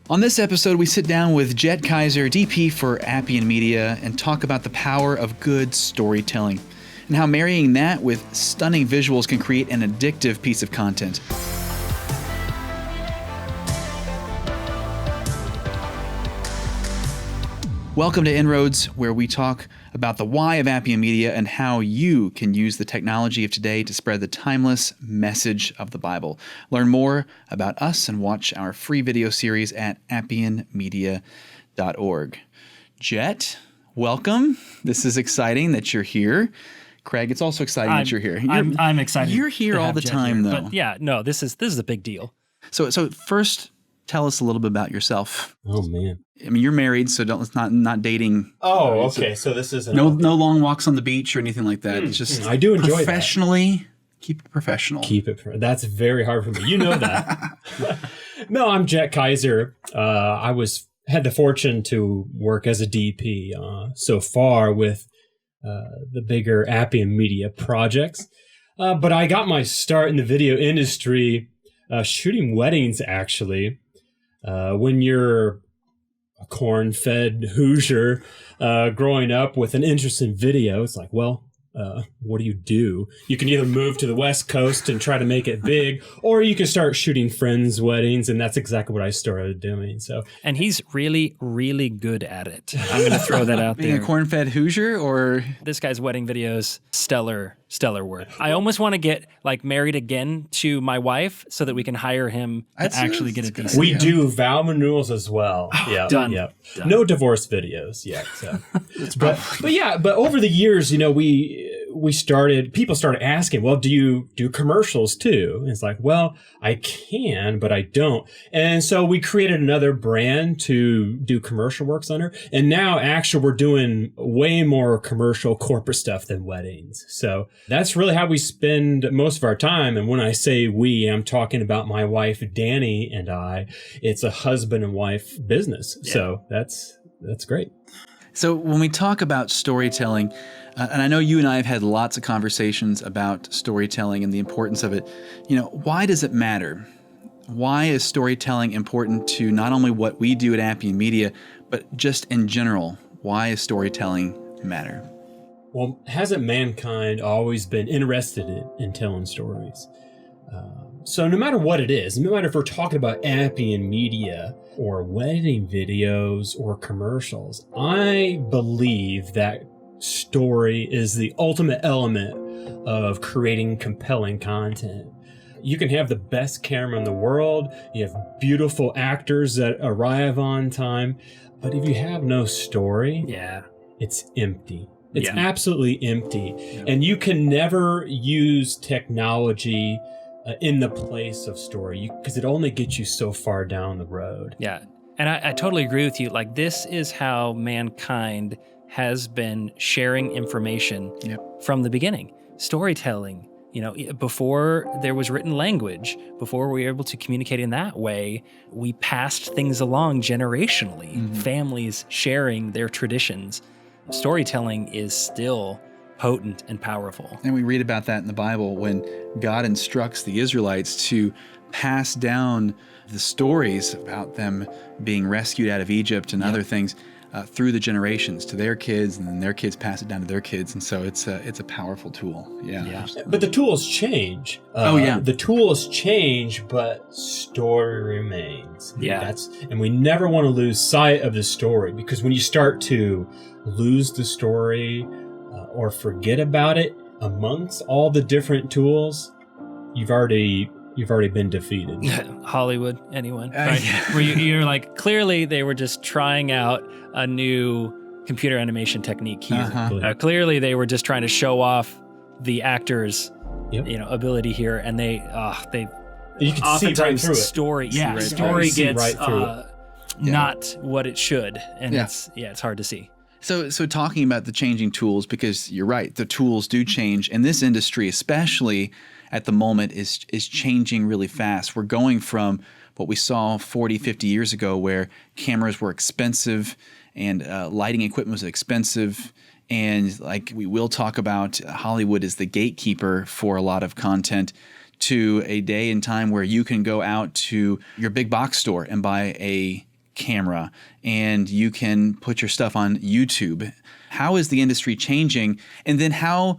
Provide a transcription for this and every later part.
On this episode, we sit down with Jet Kaiser, DP for Appian Media, and talk about the power of good storytelling and how marrying that with stunning visuals can create an addictive piece of content. Welcome to inRoads, where we talk about the why of Appian Media and how you can use the technology of today to spread the timeless message of the Bible. Learn more about us and watch our free video series at appianmedia.org. Jet, welcome. This is exciting that you're here. Craig, it's also exciting that you're here. I'm excited. You're here all the time, though. But yeah, no, this is a big deal. So first, tell us a little bit about yourself. Oh man. I mean, you're married, so it's not dating. Oh, okay. So this isn't no long walks on the beach or anything like that. It's just I do enjoy professionally. That. Keep it professional. That's very hard for me. You know that. No, I'm Jet Kaiser. I had the fortune to work as a DP so far with the bigger Appian Media projects, but I got my start in the video industry shooting weddings. Actually, when you're a corn-fed Hoosier growing up with an interest in video, it's like, well, what do? You can either move to the West Coast and try to make it big, or you can start shooting friends' weddings, and that's exactly what I started doing. And he's really, really good at it. I'm going to throw that out there. Being a corn-fed Hoosier, or this guy's wedding videos, stellar work. I almost want to get married again to my wife so that we can hire him to actually get a decent. We do vow renewals as well. Yeah, done. Yeah. Done. No divorce videos yet. So. but over the years, people started asking, well, do you do commercials too? And it's like, well, I can, but I don't. And so we created another brand to do commercial works under. And now actually we're doing way more commercial corporate stuff than weddings. So that's really how we spend most of our time. And when I say we, I'm talking about my wife, Danny, and I. It's a husband and wife business. Yeah. So that's great. So when we talk about storytelling, and I know you and I have had lots of conversations about storytelling and the importance of it, why does it matter? Why is storytelling important to not only what we do at Appian Media, but just in general? Why does storytelling matter? Well, hasn't mankind always been interested in telling stories? So no matter what it is, no matter if we're talking about Appian Media or wedding videos or commercials, I believe that story is the ultimate element of creating compelling content. You can have the best camera in the world, you have beautiful actors that arrive on time, but if you have no story, it's empty. It's absolutely empty. Yeah. And you can never use technology in the place of story because it only gets you so far down the road. Yeah. And I totally agree with you. This is how mankind has been sharing information from the beginning. Storytelling, before there was written language, before we were able to communicate in that way, we passed things along generationally, families sharing their traditions. Storytelling is still potent and powerful. And we read about that in the Bible when God instructs the Israelites to pass down the stories about them being rescued out of Egypt and other things through the generations to their kids, and then their kids pass it down to their kids. And so it's a powerful tool. Yeah. But the tools change. The tools change, but story remains. Yeah. And we never want to lose sight of the story, because when you start to lose the story or forget about it amongst all the different tools, you've already been defeated. Hollywood, anyone? Right? Where you're like, clearly they were just trying out a new computer animation technique here. Clearly they were just trying to show off the actors' ability here, and they you can see right through it. Story gets not what it should, and it's hard to see. So talking about the changing tools, because you're right, the tools do change, and this industry, especially at the moment, is changing really fast. We're going from what we saw 40, 50 years ago, where cameras were expensive and lighting equipment was expensive. And like we will talk about, Hollywood is the gatekeeper for a lot of content, to a day and time where you can go out to your big box store and buy a camera and you can put your stuff on YouTube. How is the industry changing? And then how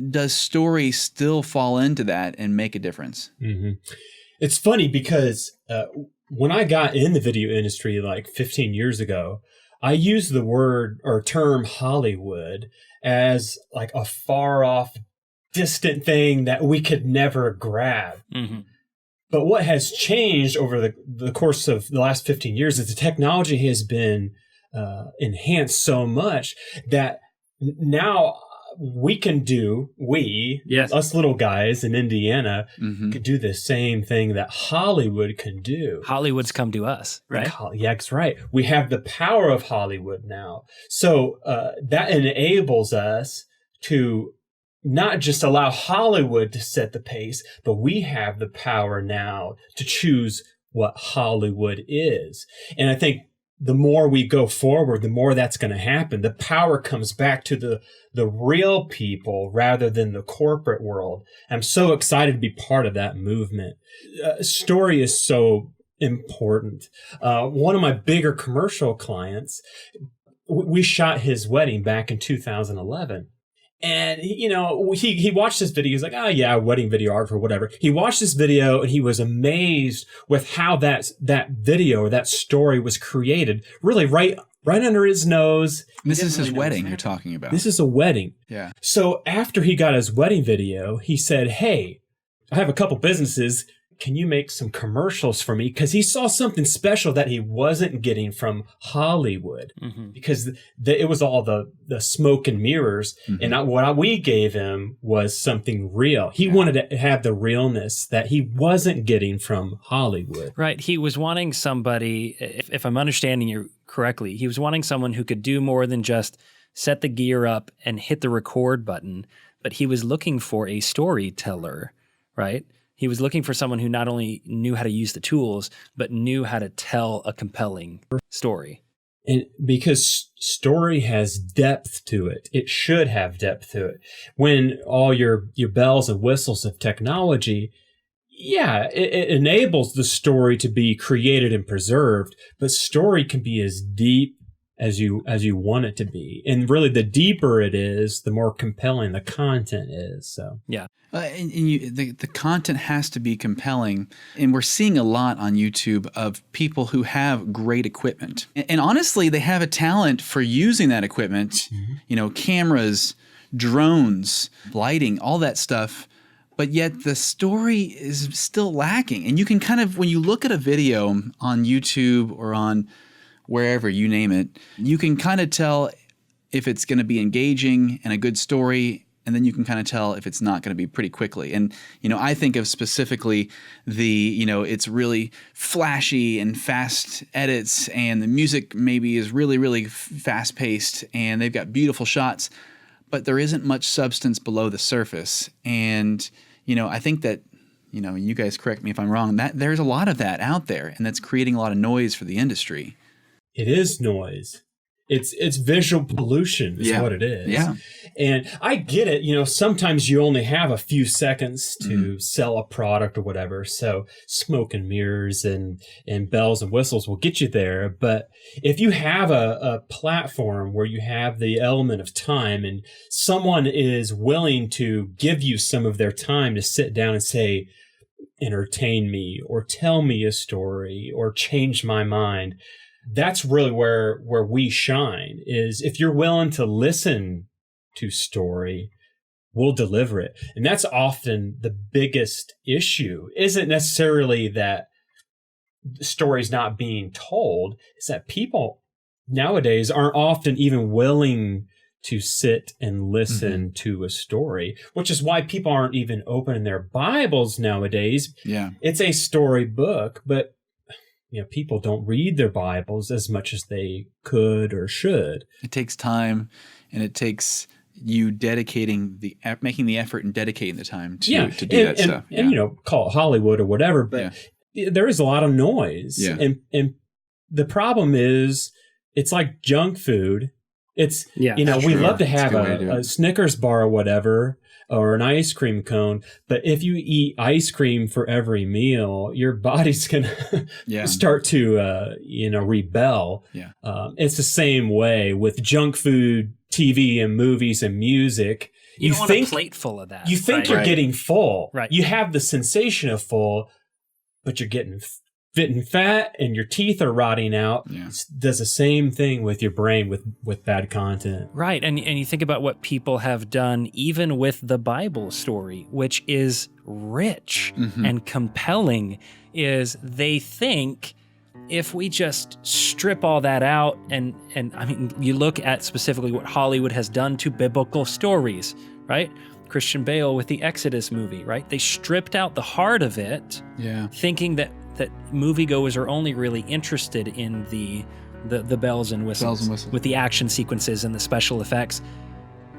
does story still fall into that and make a difference? Mm-hmm. It's funny because when I got in the video industry like 15 years ago, I used the word or term Hollywood as like a far off, distant thing that we could never grab. Mm-hmm. But what has changed over the course of the last 15 years is the technology has been enhanced so much that now us little guys in Indiana, could do the same thing that Hollywood can do. Hollywood's come to us, right? Yeah, that's right. We have the power of Hollywood now. So that enables us to not just allow Hollywood to set the pace, but we have the power now to choose what Hollywood is. And I think the more we go forward, the more that's going to happen. The power comes back to the real people rather than the corporate world. I'm so excited to be part of that movement. Story is so important. One of my bigger commercial clients, we shot his wedding back in 2011. And, he watched this video. He's like, oh, yeah, wedding videographer, whatever. He watched this video and he was amazed with how that video or that story was created, really right under his nose. This is his wedding you're talking about. This is a wedding. Yeah. So after he got his wedding video, he said, hey, I have a couple businesses. Can you make some commercials for me? Because he saw something special that he wasn't getting from Hollywood, because it was all the smoke and mirrors. And what we gave him was something real. He wanted to have the realness that he wasn't getting from Hollywood. Right. He was wanting somebody, if I'm understanding you correctly, he was wanting someone who could do more than just set the gear up and hit the record button, but he was looking for a storyteller, right? He was looking for someone who not only knew how to use the tools, but knew how to tell a compelling story. And because story has depth to it, it should have depth to it. When all your bells and whistles of technology, it enables the story to be created and preserved, but story can be as deep as you want it to be. And really, the deeper it is, the more compelling the content is. So yeah. The content has to be compelling. And we're seeing a lot on YouTube of people who have great equipment. And honestly, they have a talent for using that equipment, cameras, drones, lighting, all that stuff. But yet the story is still lacking. And you can kind of, when you look at a video on YouTube or on wherever, you name it, you can kind of tell if it's going to be engaging and a good story, and then you can kind of tell if it's not going to be pretty quickly. And, I think of specifically it's really flashy and fast edits, and the music maybe is really, really fast paced, and they've got beautiful shots, but there isn't much substance below the surface. And, I think that, you guys correct me if I'm wrong, that there's a lot of that out there, and that's creating a lot of noise for the industry. It is noise. It's visual pollution is what it is. Yeah. And I get it. Sometimes you only have a few seconds to sell a product or whatever. So smoke and mirrors and bells and whistles will get you there. But if you have a platform where you have the element of time and someone is willing to give you some of their time to sit down and say, entertain me or tell me a story or change my mind, that's really where we shine. Is if you're willing to listen to story, we'll deliver it. And that's often the biggest issue. Isn't necessarily that the story's not being told. It's that people nowadays aren't often even willing to sit and listen to a story, which is why people aren't even opening their Bibles nowadays. Yeah. It's a story book, but people don't read their Bibles as much as they could or should. It takes time, and it takes you making the effort and dedicating the time to do that stuff. And call it Hollywood or whatever, but there is a lot of noise. Yeah. And the problem is, it's like junk food. It's, we love to have a Snickers bar or whatever, or an ice cream cone. But if you eat ice cream for every meal, your body's going to start to, rebel. Yeah. It's the same way with junk food, TV and movies and music. You don't want a plate full of that. You think you're getting full. Right. You have the sensation of full, but you're getting fat and your teeth are rotting out. Yeah. It does the same thing with your brain with bad content. Right. And you think about what people have done even with the Bible story, which is rich and compelling, is they think if we just strip all that out and I mean, you look at specifically what Hollywood has done to biblical stories, right? Christian Bale with the Exodus movie, right? They stripped out the heart of it, thinking that moviegoers are only really interested in the bells and whistles, with the action sequences and the special effects.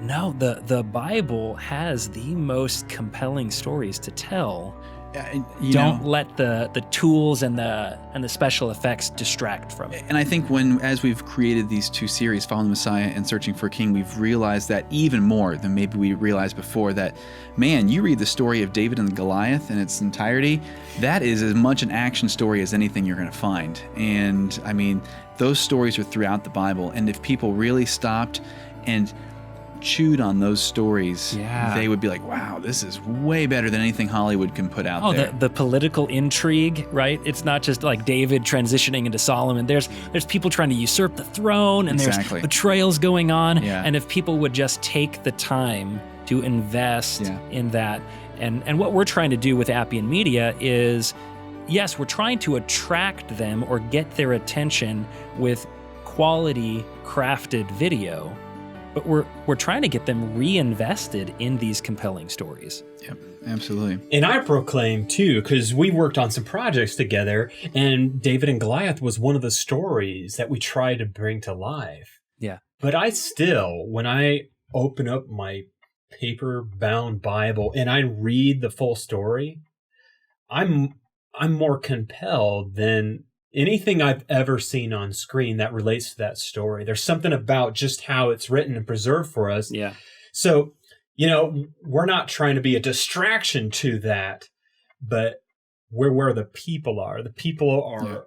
No, the Bible has the most compelling stories to tell. Don't let the tools and the special effects distract from it. And I think as we've created these two series, Following the Messiah and Searching for a King, we've realized that even more than maybe we realized before, that, man, you read the story of David and Goliath in its entirety, that is as much an action story as anything you're going to find. And I mean, those stories are throughout the Bible. And if people really stopped and chewed on those stories, they would be like, wow, this is way better than anything Hollywood can put out there. The political intrigue, right? It's not just like David transitioning into Solomon. There's people trying to usurp the throne, and there's betrayals going on. Yeah. And if people would just take the time to invest in that, and what we're trying to do with Appian Media is, yes, we're trying to attract them or get their attention with quality crafted video, but we're trying to get them reinvested in these compelling stories. Yep, absolutely. And I proclaim too, because we worked on some projects together, and David and Goliath was one of the stories that we tried to bring to life. Yeah. But I still, when I open up my paper-bound Bible and I read the full story, I'm more compelled than anything I've ever seen on screen that relates to that story. There's something about just how it's written and preserved for us. Yeah. So, we're not trying to be a distraction to that, but we're where the people are. The people are,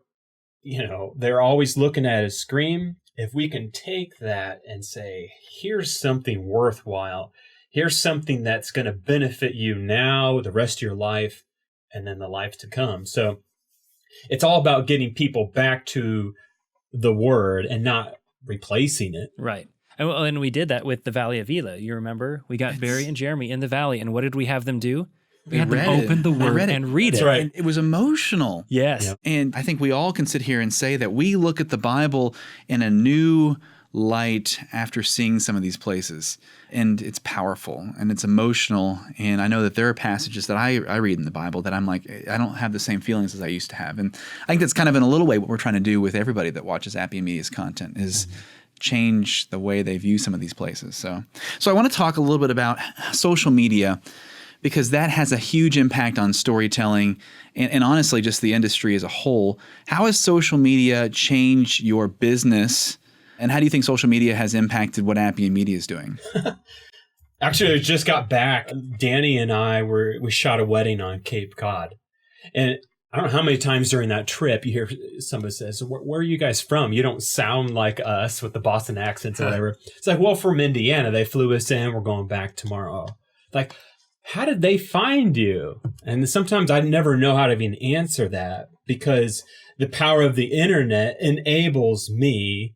they're always looking at a screen. If we can take that and say, here's something worthwhile, here's something that's going to benefit you now, the rest of your life, and then the life to come. So it's all about getting people back to the word and not replacing it. Right. And we did that with the Valley of Elah. You remember? We got Barry and Jeremy in the valley, and what did we have them do? We had them open the word and read it. Right. And it was emotional. Yes. Yep. And I think we all can sit here and say that we look at the Bible in a new light after seeing some of these places. And it's powerful and it's emotional. And I know that there are passages that I read in the Bible that I'm like, I don't have the same feelings as I used to have. And I think that's kind of in a little way what we're trying to do with everybody that watches Appian Media's content is change the way they view some of these places. So I want to talk a little bit about social media, because that has a huge impact on storytelling and honestly just the industry as a whole. How has social media changed your business? And how do you think social media has impacted what Appian Media is doing? Actually, I just got back. Danny and I we shot a wedding on Cape Cod. And I don't know how many times during that trip you hear somebody says, where are you guys from? You don't sound like us with the Boston accents or whatever. It's like, well, from Indiana. They flew us in. We're going back tomorrow. Like, how did they find you? And sometimes I never know how to even answer that, because the power of the internet enables me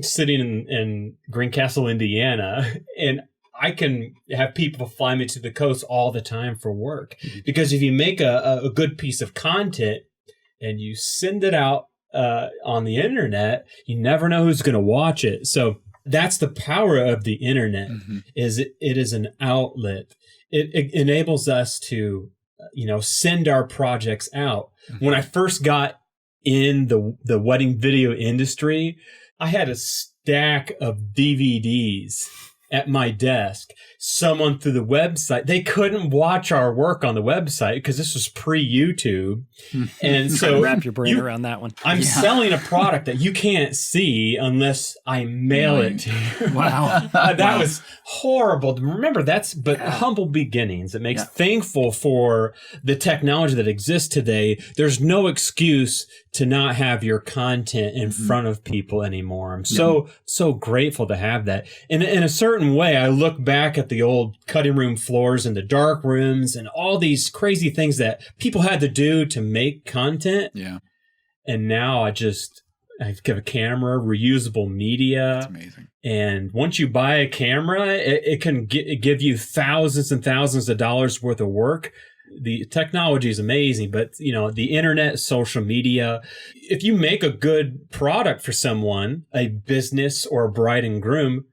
sitting in Greencastle, Indiana, and I can have people fly me to the coast all the time for work. Because if you make a good piece of content and you send it out on the internet, you never know who's going to watch it. So that's the power of the internet. Is it is an outlet. It enables us to send our projects out. When I first got in the wedding video industry, I had a stack of DVDs at my desk, someone through the website, they couldn't watch our work on the website because this was pre-YouTube. And so wrap your brain around that one. I'm selling a product that you can't see unless I mail it to you. Wow. That was horrible. Remember, but humble beginnings. It makes thankful for the technology that exists today. There's no excuse to not have your content in front of people anymore. I'm so grateful to have that. And in a certain way, I look back at the old cutting room floors and the dark rooms and all these crazy things that people had to do to make content. Yeah. And now I have a camera, reusable media. That's amazing. And once you buy a camera, it can give you thousands and thousands of dollars worth of work. The technology is amazing, but the internet, social media, if you make a good product for someone, a business or a bride and groom,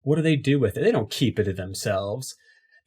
what do they do with it? They don't keep it to themselves.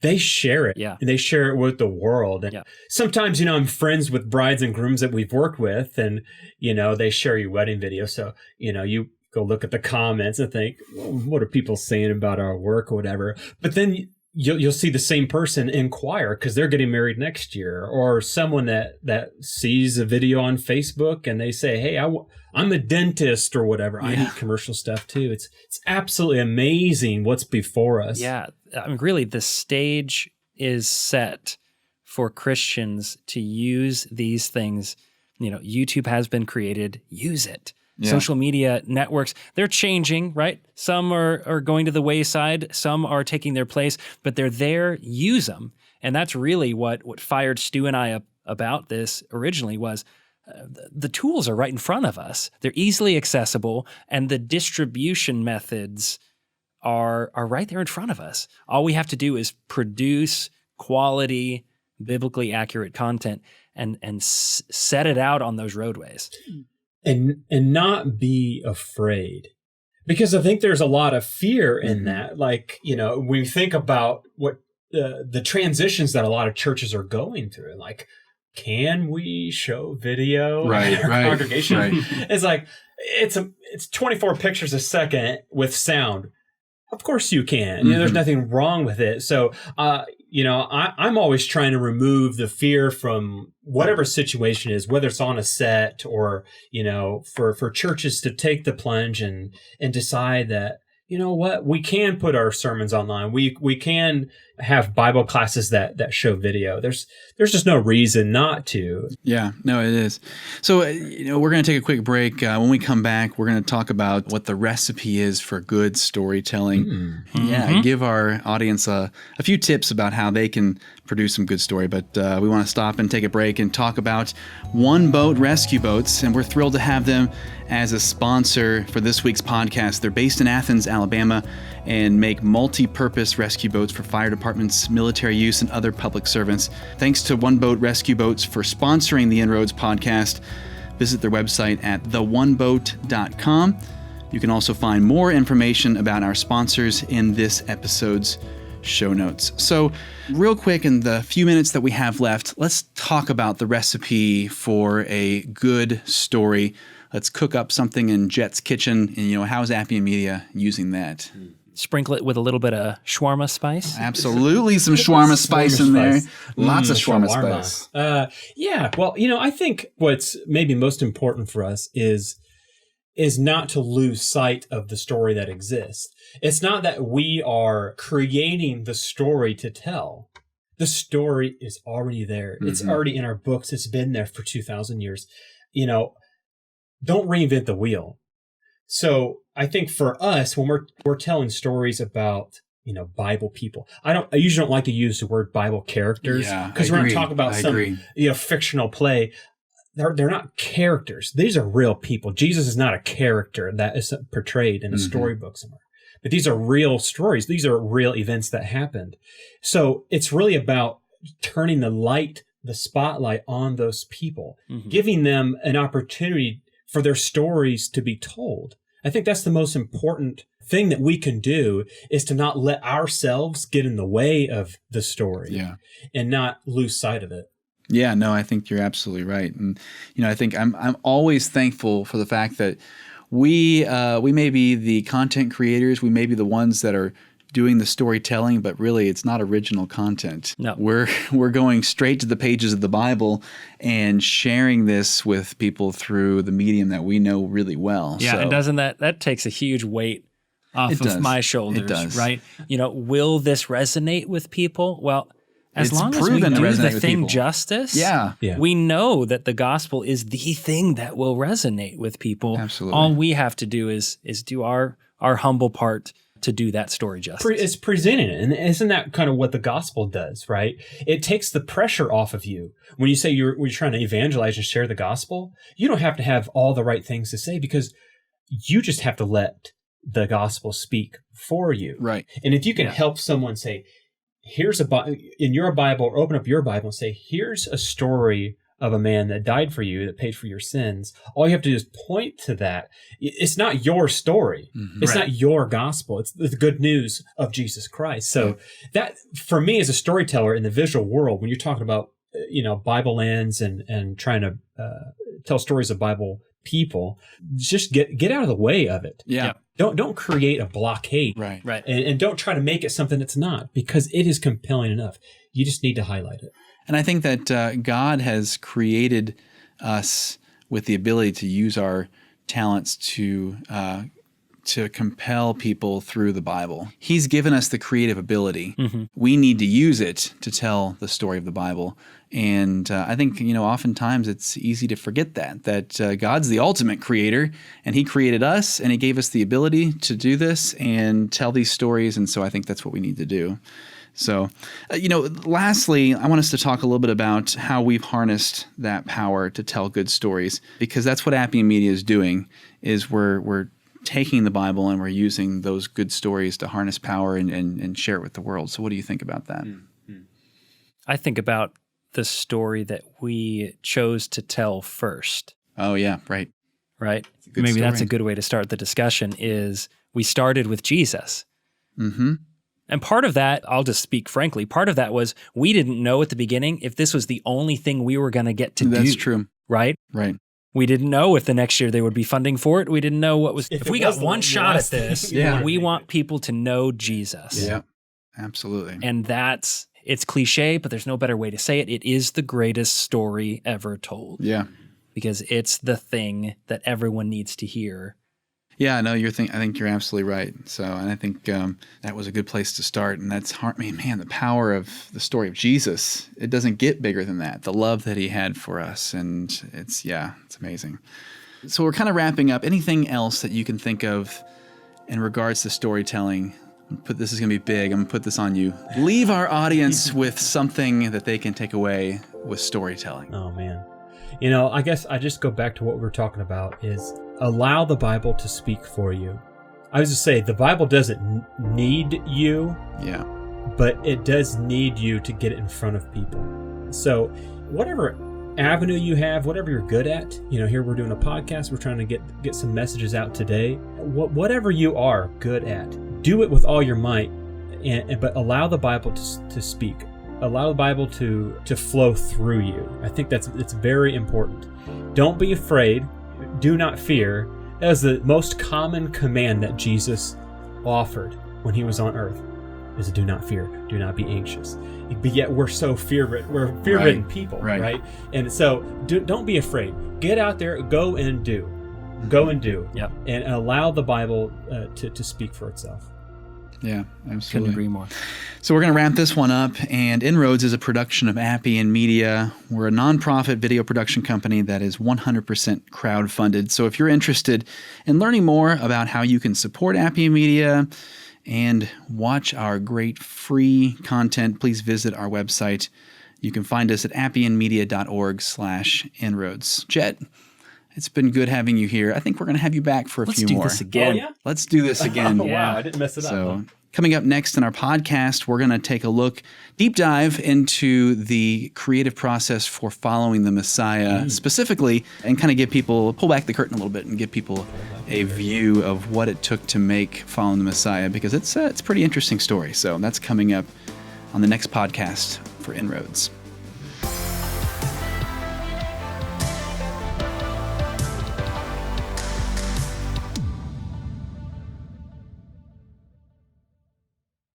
They share it. Yeah. And they share it with the world. And sometimes, I'm friends with brides and grooms that we've worked with, and, they share your wedding video. So, you go look at the comments and think, well, what are people saying about our work or whatever? But then you'll see the same person inquire because they're getting married next year, or someone that sees a video on Facebook and they say, hey, I'm a dentist or whatever. I need commercial stuff too. It's absolutely amazing what's before us. Yeah. I mean, really, the stage is set for Christians to use these things. YouTube has been created. Use it. Yeah. Social media networks, they're changing, right? Some are going to the wayside. Some are taking their place, but they're there. Use them. And that's really what fired Stu and I up about this originally was the tools are right in front of us. They're easily accessible, and the distribution methods are right there in front of us. All we have to do is produce quality, biblically accurate content and set it out on those roadways. And not be afraid, because I think there's a lot of fear in that. Like, when you think about what the transitions that a lot of churches are going through, like, can we show video in our congregation? Right. It's like, it's 24 pictures a second with sound. Of course you can. There's nothing wrong with it. So, I'm always trying to remove the fear from whatever situation is, whether it's on a set or, for churches to take the plunge and decide that, we can put our sermons online. We can have Bible classes that show video. There's just no reason not to. Yeah, no, it is. So, we're going to take a quick break. When we come back, we're going to talk about what the recipe is for good storytelling. Yeah, give our audience a few tips about how they can produce some good story. But we want to stop and take a break and talk about One Boat Rescue Boats. And we're thrilled to have them as a sponsor for this week's podcast. They're based in Athens, Alabama, and make multi-purpose rescue boats for fire departments, military use, and other public servants. Thanks to One Boat Rescue Boats for sponsoring the inRoads podcast. Visit their website at theoneboat.com. You can also find more information about our sponsors in this episode's show notes. So real quick, in the few minutes that we have left, let's talk about the recipe for a good story. Let's cook up something in Jet's kitchen. And, how's Appian Media using that? Sprinkle it with a little bit of shawarma spice. Absolutely, some shawarma spice in there. Lots of shawarma spice. Yeah, well, I think what's maybe most important for us is not to lose sight of the story that exists. It's not that we are creating the story to tell. The story is already there. It's already in our books. It's been there for 2,000 years. Don't reinvent the wheel. So I think for us, when we're telling stories about, Bible people, I usually don't like to use the word Bible characters, because we're going to talk about some fictional play. They're not characters. These are real people. Jesus is not a character that is portrayed in a storybook somewhere. But these are real stories. These are real events that happened. So it's really about turning the spotlight on those people, giving them an opportunity for their stories to be told. I think that's the most important thing that we can do, is to not let ourselves get in the way of the story and not lose sight of it. Yeah, no, I think you're absolutely right. And, I think I'm always thankful for the fact that we may be the content creators. We may be the ones that are doing the storytelling, but really it's not original content. No. We're going straight to the pages of the Bible and sharing this with people through the medium that we know really well. Yeah, so, and doesn't that takes a huge weight off of my shoulders, It does. right? Will this resonate with people? Well, as It's long as we proven to do resonate the with thing people. justice, Yeah. we know that the gospel is the thing that will resonate with people. Absolutely. All we have to do is do our humble part to do that story justice. It's presenting it. And isn't that kind of what the gospel does, right? It takes the pressure off of you. When you say you're trying to evangelize and share the gospel, you don't have to have all the right things to say, because you just have to let the gospel speak for you. Right. And if you can help someone say, here's in your Bible, or open up your Bible and say, here's a story of a man that died for you, that paid for your sins. All you have to do is point to that. It's not your story. Mm-hmm. It's not your gospel. It's the good news of Jesus Christ. So that, for me as a storyteller in the visual world, when you're talking about, Bible lands and trying to tell stories of Bible people, just get out of the way of it. Yeah. Don't create a blockade. Right. And don't try to make it something it's not, because it is compelling enough. You just need to highlight it. And I think that God has created us with the ability to use our talents to compel people through the Bible. He's given us the creative ability. Mm-hmm. We need to use it to tell the story of the Bible. And I think, oftentimes it's easy to forget that God's the ultimate creator, and he created us, and he gave us the ability to do this and tell these stories. And so I think that's what we need to do. So, lastly, I want us to talk a little bit about how we've harnessed that power to tell good stories, because that's what Appian Media is doing, is we're taking the Bible and we're using those good stories to harness power and share it with the world. So what do you think about that? Mm-hmm. I think about the story that we chose to tell first. Oh, yeah, right. Right? Maybe that's a good way to start the discussion, is we started with Jesus. Mm-hmm. And part of that, I'll just speak frankly, part of that was we didn't know at the beginning if this was the only thing we were going to get to do. That's true. Right? Right. We didn't know if the next year they would be funding for it. We didn't know what was. If we got one shot at this, we want people to know Jesus. Yeah, absolutely. And it's cliche, but there's no better way to say it. It is the greatest story ever told. Yeah. Because it's the thing that everyone needs to hear. Yeah, no, I think you're absolutely right. So, and I think that was a good place to start. And that's man, the power of the story of Jesus, it doesn't get bigger than that. The love that he had for us. And it's amazing. So we're kind of wrapping up. Anything else that you can think of in regards to storytelling? This is going to be big. I'm going to put this on you. Leave our audience with something that they can take away with storytelling. Oh, man. I guess I just go back to what we were talking about, is allow the Bible to speak for you. I was just say the Bible doesn't need you, but it does need you to get it in front of people. So whatever avenue you have, whatever you're good at, here we're doing a podcast, we're trying to get some messages out today. Whatever you are good at, do it with all your might, but allow the Bible to speak. Allow the Bible to flow through you. I think it's very important. Don't be afraid. Do not fear. That was the most common command that Jesus offered when he was on earth, is do not fear. Do not be anxious. But yet we're so fear-ridden. We're fear-ridden people, right? And so don't be afraid. Get out there. Go and do. Go and do. Yep. And allow the Bible to speak for itself. Yeah, absolutely. Couldn't agree more. So we're going to wrap this one up. And inRoads is a production of Appian Media. We're a nonprofit video production company that is 100% crowdfunded. So if you're interested in learning more about how you can support Appian Media and watch our great free content, please visit our website. You can find us at appianmedia.org/inroads. Jet, it's been good having you here. I think we're going to have you back for a few more. Let's do this again. Oh, yeah? Let's do this again. Wow, I didn't mess it up. So coming up next in our podcast, we're going to take a deep dive into the creative process for following the Messiah specifically, and kind of pull back the curtain a little bit and give people a view of what it took to make following the Messiah, because it's a pretty interesting story. So that's coming up on the next podcast for inRoads.